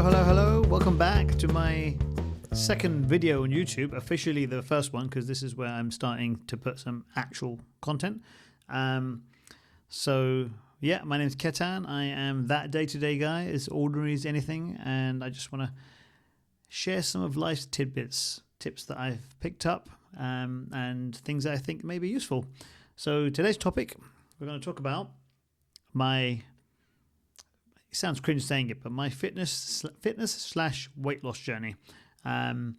Hello. Welcome back to my second video on YouTube, officially the first one, because this is where I'm starting to put some actual content. So yeah, my name is Ketan. I am that day-to-day guy, as ordinary as anything, and I just want to share some of life's tidbits, tips that I've picked up, and things that I think may be useful. So today's topic, we're going to talk about my, it sounds cringe saying it, but my fitness slash weight loss journey. We'll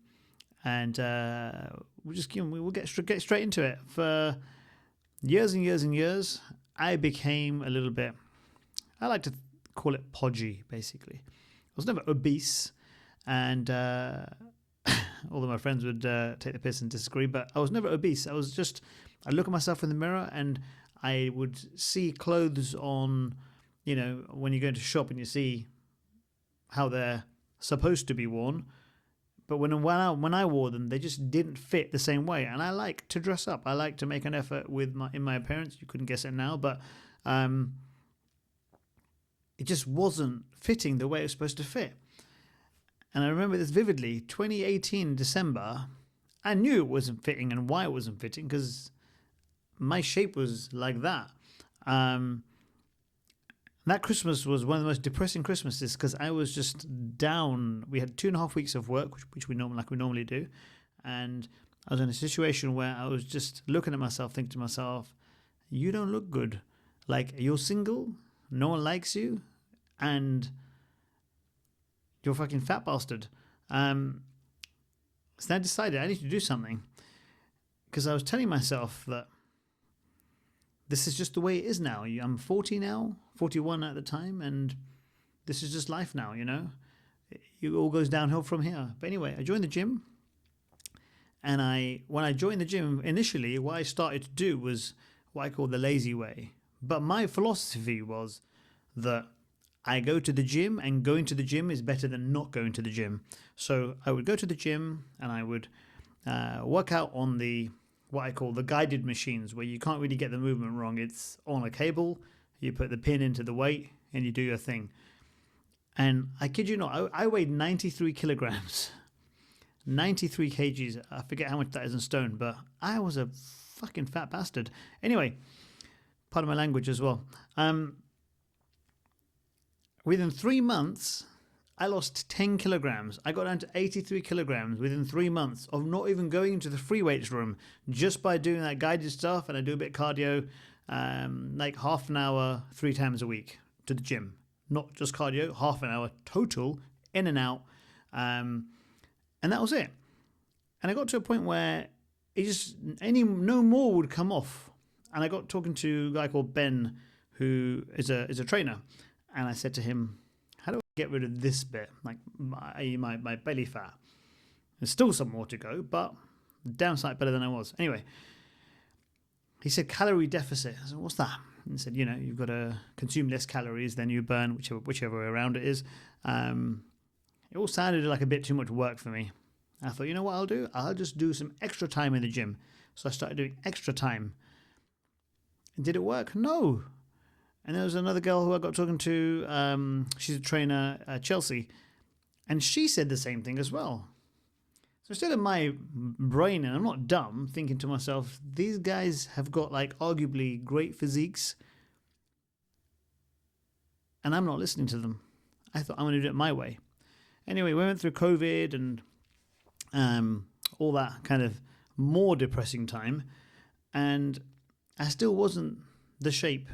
get straight into it. For years and years and years, I became a little bit, I like to call it podgy, basically. I was never obese, and although my friends would take the piss and disagree, but I was never obese. I look at myself in the mirror and I would see clothes on, when you go into a shop and you see how they're supposed to be worn. But when I wore them, they just didn't fit the same way. And I like to dress up. I like to make an effort in my appearance. You couldn't guess it now, but it just wasn't fitting the way it was supposed to fit. And I remember this vividly. 2018 December, I knew it wasn't fitting and why it wasn't fitting, because my shape was like that. That Christmas was one of the most depressing Christmases because I was just down. We had 2.5 weeks of work, which we normally do, and I was in a situation where I was just looking at myself, thinking to myself, "You don't look good. Like, you're single, no one likes you, and you're a fucking fat bastard." So I decided I need to do something, because I was telling myself that this is just the way it is now. I'm 40 now, 41 at the time, and this is just life now, It all goes downhill from here. But anyway, I joined the gym, and when I joined the gym, initially, what I started to do was what I call the lazy way. But my philosophy was that I go to the gym, and going to the gym is better than not going to the gym. So I would go to the gym, and I would work out on what I call the guided machines, where you can't really get the movement wrong. It's on a cable, you put the pin into the weight, and you do your thing. And I kid you not, I weighed 93 kilograms, 93 kgs. I forget how much that is in stone, but I was a fucking fat bastard. Anyway, part of my language as well. Within 3 months, I lost 10 kilograms. I got down to 83 kilograms within 3 months of not even going into the free weights room, just by doing that guided stuff. And I do a bit of cardio, like half an hour, 3 times a week to the gym. Not just cardio, half an hour total, in and out. And that was it. And I got to a point where no more would come off. And I got talking to a guy called Ben, who is a trainer. And I said to him, "How do I get rid of this bit, like my belly fat?" There's still some more to go, but downside better than I was. Anyway, he said calorie deficit. I said, "What's that?" And he said, you've got to consume less calories than you burn, whichever way around it is. It all sounded like a bit too much work for me. I thought, you know what I'll do? I'll just do some extra time in the gym. So I started doing extra time. And did it work? No. And there was another girl who I got talking to. She's a trainer, Chelsea, and she said the same thing as well. So instead of my brain, and I'm not dumb, thinking to myself, these guys have got like arguably great physiques, and I'm not listening to them. I thought, I'm going to do it my way. Anyway, we went through COVID and all that kind of more depressing time, and I still wasn't the shape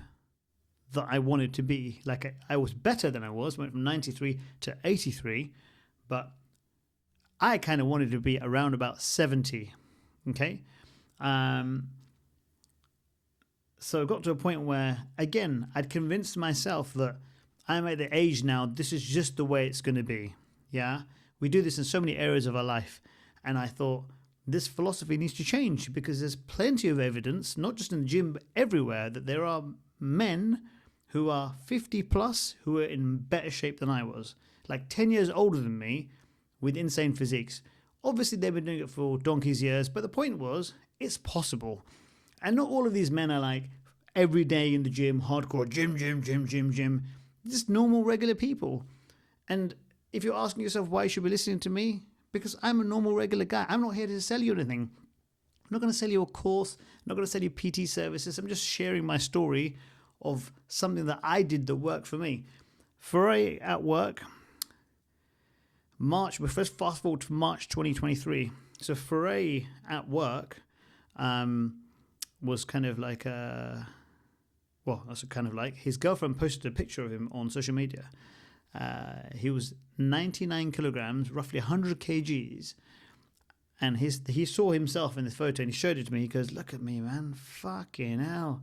that I wanted to be. Like, I was better than I was, went from 93 to 83, but I kind of wanted to be around about 70. Okay. So it got to a point where, again, I'd convinced myself that I'm at the age now, this is just the way it's going to be. Yeah. We do this in so many areas of our life. And I thought, this philosophy needs to change, because there's plenty of evidence, not just in the gym, but everywhere, that there are men who are 50 plus who are in better shape than I was, like 10 years older than me, with insane physiques. Obviously, they've been doing it for donkey's years, but the point was, it's possible. And not all of these men are like every day in the gym, hardcore gym. Just normal, regular people. And if you're asking yourself why you should be listening to me, because I'm a normal, regular guy. I'm not here to sell you anything. I'm not going to sell you a course. I'm not going to sell you PT services. I'm just sharing my story of something that I did that worked for me. Foray at work, March, we first fast forward to March 2023. So Foray at work was kind of like that's kind of like his girlfriend posted a picture of him on social media. He was 99 kilograms, roughly 100 kgs. And he saw himself in the photo and he showed it to me. He goes, look at me, man. Fucking hell.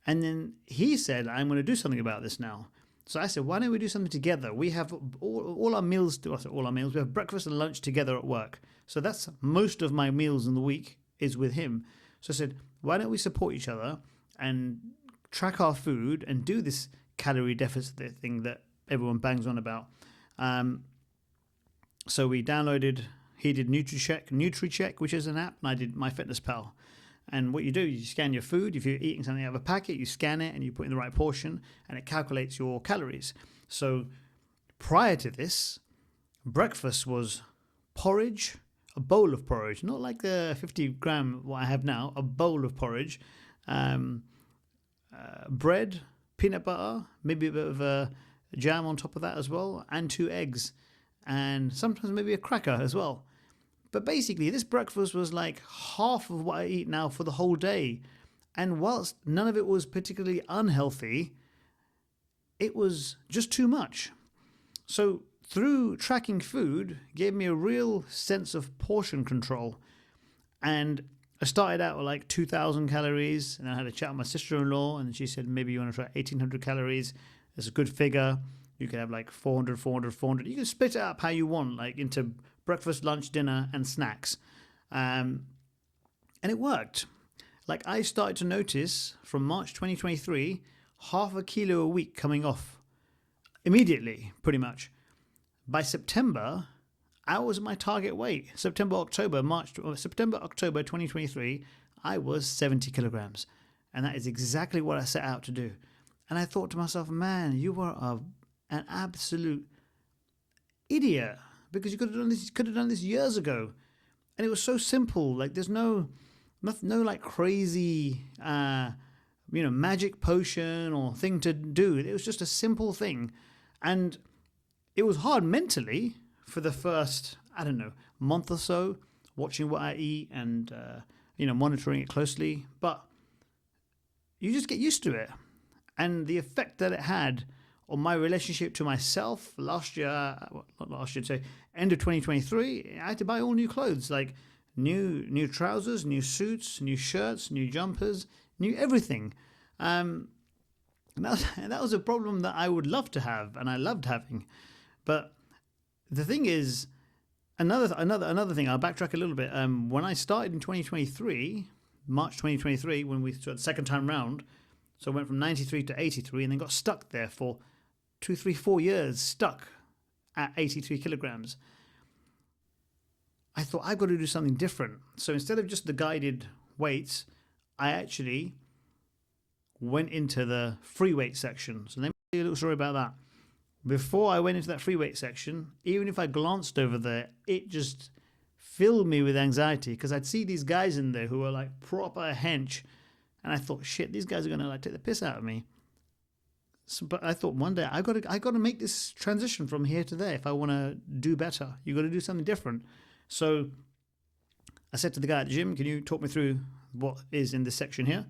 And then he said, I'm going to do something about this now. So I said, why don't we do something together? We have all our meals, all our meals. We have breakfast and lunch together at work. So that's most of my meals in the week is with him. So I said, why don't we support each other and track our food and do this calorie deficit thing that everyone bangs on about. So he did NutriCheck, which is an app, and I did MyFitnessPal. And what you do, you scan your food. If you're eating something out of a packet, you scan it and you put in the right portion, and it calculates your calories. So prior to this, breakfast was porridge, a bowl of porridge, not like the 50 gram what I have now, a bowl of porridge, bread, peanut butter, maybe a bit of a jam on top of that as well, and 2 eggs, and sometimes maybe a cracker as well. But basically, this breakfast was like half of what I eat now for the whole day. And whilst none of it was particularly unhealthy, it was just too much. So through tracking food, gave me a real sense of portion control. And I started out with like 2,000 calories, and I had a chat with my sister-in-law, and she said, maybe you want to try 1,800 calories. It's a good figure. You could have like 400, 400, 400. You can split it up how you want, like into breakfast, lunch, dinner, and snacks. And it worked. Like I started to notice from March 2023, half a kilo a week coming off immediately, pretty much. By September, I was my target weight. September, October 2023, I was 70 kilograms. And that is exactly what I set out to do. And I thought to myself, man, you were an absolute idiot, because you could have done this years ago. And it was so simple. Like there's no like crazy magic potion or thing to do. It was just a simple thing. And it was hard mentally for the first, month or so, watching what I eat and monitoring it closely. But you just get used to it. And the effect that it had on my relationship to myself end of 2023, I had to buy all new clothes, like new trousers, new suits, new shirts, new jumpers, new everything. And that was a problem that I would love to have, and I loved having. But the thing is, another thing, I'll backtrack a little bit. When I started in 2023, March 2023, when we started second time round, so I went from 93 to 83 and then got stuck there for 2, 3, 4 years, stuck at 83 kilograms. I thought, I've got to do something different. So instead of just the guided weights, I actually went into the free weight section. So let me tell you a little story about that. Before I went into that free weight section, even if I glanced over there, it just filled me with anxiety, because I'd see these guys in there who were like proper hench. And I thought, shit, these guys are going to like take the piss out of me. So, but I thought one day I got to make this transition from here to there. If I want to do better, you got to do something different. So I said to the guy at the gym, can you talk me through what is in this section here?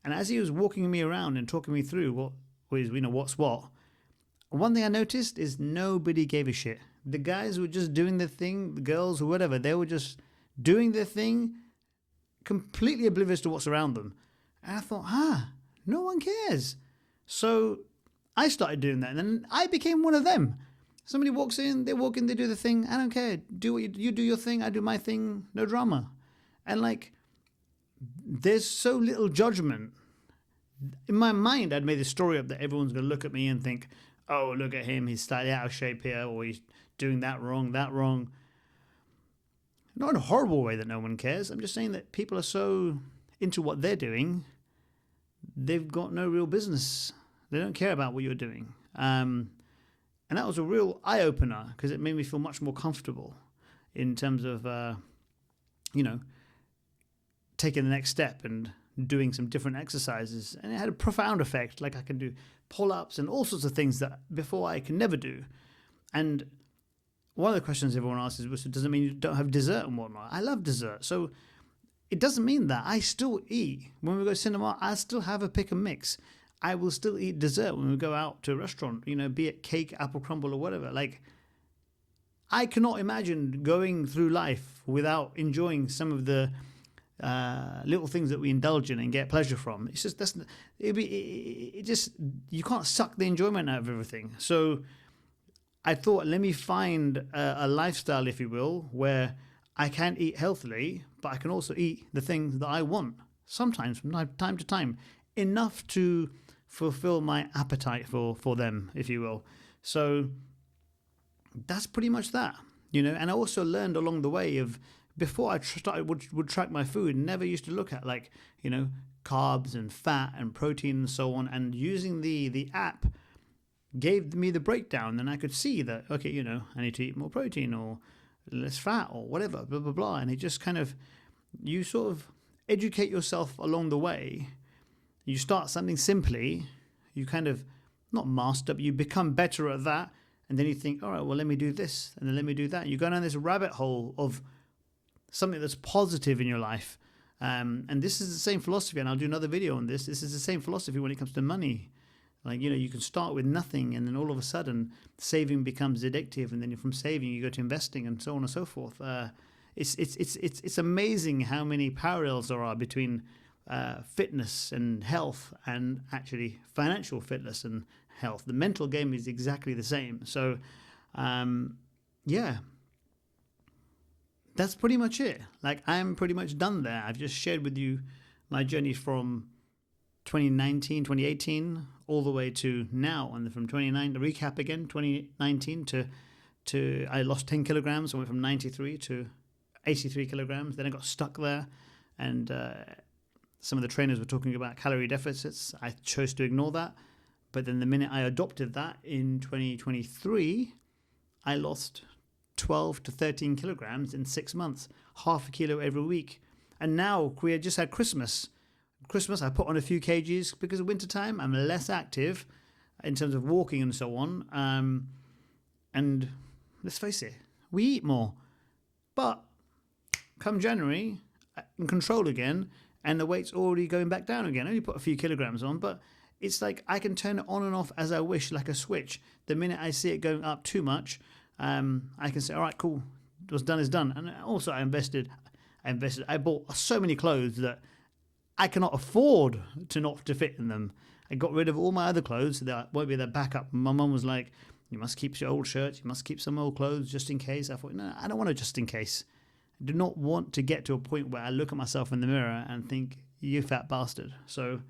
And as he was walking me around and talking me through what's what, one thing I noticed is nobody gave a shit. The guys were just doing their thing, the girls or whatever, they were just doing their thing, completely oblivious to what's around them. And I thought, no one cares. So I started doing that, and then I became one of them. Somebody walks in, they walk in, they do the thing. I don't care. Do what you do your thing, I do my thing, no drama. And like, there's so little judgment. In my mind, I'd made this story up that everyone's going to look at me and think, oh, look at him, he's slightly out of shape here, or he's doing that wrong. Not in a horrible way that no one cares. I'm just saying that people are so into what they're doing, they've got no real business. They don't care about what you're doing. And that was a real eye opener because it made me feel much more comfortable in terms of, you know, taking the next step and doing some different exercises. And it had a profound effect. Like I can do pull-ups and all sorts of things that before I could never do. And one of the questions everyone asks is, does it mean you don't have dessert and whatnot? I love dessert. So it doesn't mean that. I still eat. When we go to cinema, I still have a pick and mix. I will still eat dessert when we go out to a restaurant, you know, be it cake, apple crumble or whatever. Like, I cannot imagine going through life without enjoying some of the little things that we indulge in and get pleasure from. It's just, you can't suck the enjoyment out of everything. So I thought, let me find a lifestyle, if you will, where I can eat healthily, but I can also eat the things that I want, sometimes from time to time, enough to fulfill my appetite for them, if you will. So that's pretty much that, you know. And I also learned along the way of, before I would track my food, never used to look at, like, you know, carbs and fat and protein and so on. And using the app gave me the breakdown, and I could see that, okay, you know, I need to eat more protein or less fat or whatever, blah, blah, blah. And it just kind of, you sort of educate yourself along the way. You start something simply, you kind of not master, but you become better at that. And then you think, all right, well, let me do this and then let me do that. You go down this rabbit hole of something that's positive in your life. And this is the same philosophy, and I'll do another video on this. This is the same philosophy when it comes to money. Like, you know, you can start with nothing, and then all of a sudden saving becomes addictive, and then from saving you go to investing, and so on and so forth. It's amazing how many parallels there are between fitness and health, and actually financial fitness and health. The mental game is exactly the same. So, yeah, that's pretty much it. Like, I'm pretty much done there. I've just shared with you my journey from 2018 all the way to now, and from 2019 to I lost 10 kilograms. I went from 93 to 83 kilograms. Then I got stuck there, and some of the trainers were talking about calorie deficits. I chose to ignore that, but then the minute I adopted that in 2023, I lost 12 to 13 kilograms in 6 months, half a kilo every week. And now we had just had Christmas, I put on a few kgs because of winter time. I'm less active in terms of walking and so on. And let's face it, we eat more. But come January, I'm in control again, and the weight's already going back down again. I only put a few kilograms on, but it's like I can turn it on and off as I wish, like a switch. The minute I see it going up too much, I can say, all right, cool, what's done is done. And also I bought so many clothes that I cannot afford to fit in them. I got rid of all my other clothes so that won't be their backup. My mum was like, you must keep your old shirts, you must keep some old clothes just in case. I thought, no, I don't want to just in case. I do not want to get to a point where I look at myself in the mirror and think, you fat bastard. So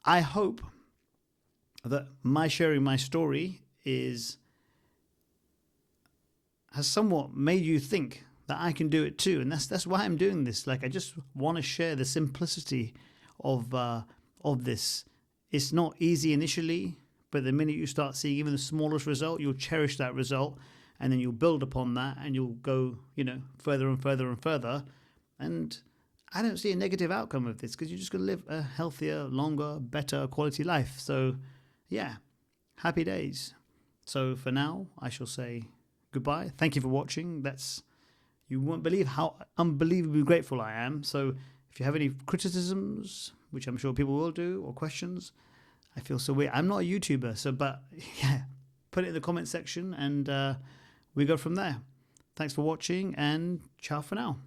I hope that my sharing my story has somewhat made you think that I can do it too. And that's why I'm doing this. Like, I just want to share the simplicity of this. It's not easy initially, but the minute you start seeing even the smallest result, you'll cherish that result, and then you'll build upon that, and you'll go, you know, further and further and further. And I don't see a negative outcome of this, because you're just going to live a healthier, longer, better quality life. So yeah, happy days. So for now, I shall say goodbye. Thank you for watching. You won't believe how unbelievably grateful I am. So if you have any criticisms, which I'm sure people will do, or questions, I feel so weird. I'm not a YouTuber, but yeah, put it in the comment section, and we go from there. Thanks for watching, and ciao for now.